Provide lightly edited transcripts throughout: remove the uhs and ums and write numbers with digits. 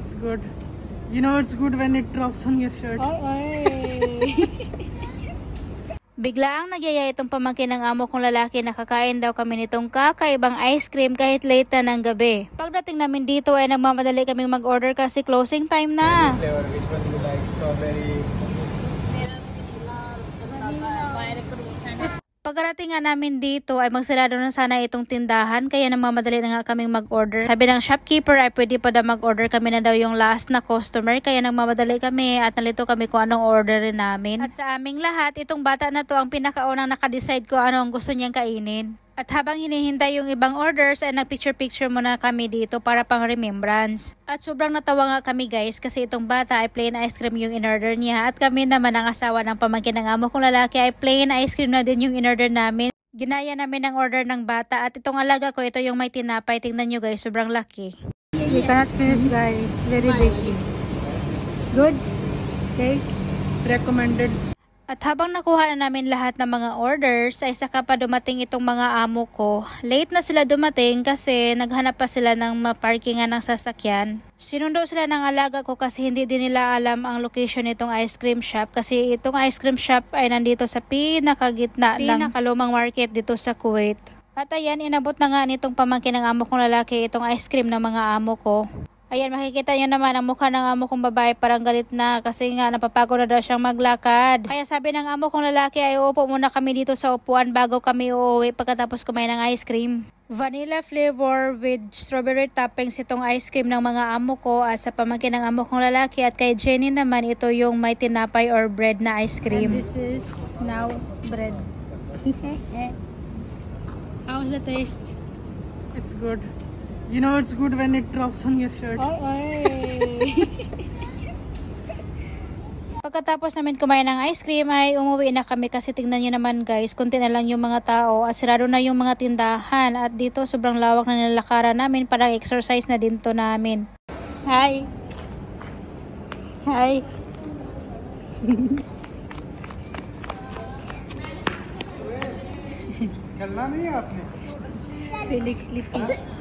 It's good. You know it's good when it drops on your shirt. Biglaang nagyaya itong pamangkin ng amo kong lalaki na kakain daw kami nitong kakaibang ice cream kahit late na ng gabi. Pagdating namin dito ay nagmamadali kaming mag-order kasi closing time na. Flavor, which one do you like? Strawberry. Pagkarating nga namin dito ay magsarado na sana itong tindahan kaya nagmamadali na nga kaming mag-order. Sabi ng shopkeeper ay pwede pa daw mag-order, kami na daw yung last na customer kaya nagmamadali kami at nalito kami kung anong orderin namin. At sa aming lahat, itong bata na to ang pinakaunang nakadecide ko ano ang gusto niyang kainin. At habang hinihintay yung ibang orders ay nagpicture-picture muna kami dito para pang remembrance. At sobrang natawa nga kami guys kasi itong bata ay plain ice cream yung in-order niya at kami naman ang asawa ng pamangkin ng amo kong lalaki ay plain ice cream na din yung in-order namin. Ginaya namin ang order ng bata at itong alaga ko, ito yung may tinapay. Tingnan nyo guys, sobrang laki. You cannot finish guys, very big. Good? Taste? Recommended. At habang nakuha na namin lahat ng mga orders, ay saka pa dumating itong mga amo ko. Late na sila dumating kasi naghanap pa sila ng maparkingan ng sasakyan. Sinundo sila ng alaga ko kasi hindi din nila alam ang location nitong ice cream shop. Kasi itong ice cream shop ay nandito sa pinakagitna ng pinakalumang market dito sa Kuwait. At ayan, inabot na nga nitong pamangkin ng amo kong lalaki itong ice cream ng mga amo ko. Ayan, makikita nyo naman ang mukha ng amo kong babae parang galit na kasi nga napapagod na daw siyang maglakad. Kaya sabi ng amo kong lalaki ay uupo muna kami dito sa upuan bago kami uuwi pagkatapos kumain ng ice cream. Vanilla flavor with strawberry toppings itong ice cream ng mga amo ko at sa pamangkin ng amo kong lalaki at kay Jenny naman ito yung may tinapay or bread na ice cream. And this is now bread. How's the taste? It's good. You know it's good when it drops on your shirt. Pagkatapos namin kumain ng ice cream ay umuwi na kami kasi tingnan nyo naman guys, konti na lang yung mga tao at sirado na yung mga tindahan at dito sobrang lawak na nilalakaran namin, parang exercise na din to namin. Hi! Hi! चलना नहीं है आपने? Felix sleepy.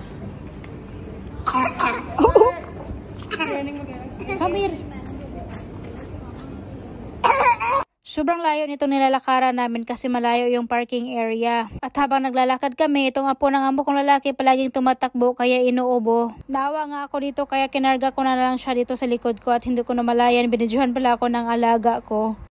Come here! Sobrang layo nitong nilalakaran namin kasi malayo yung parking area. At habang naglalakad kami, itong apo ng amo kong lalaki palaging tumatakbo kaya inuubo. Naawa nga ako dito kaya kinarga ko na lang siya dito sa likod ko at hindi ko namalayan, binidyohan pala ako ng alaga ko.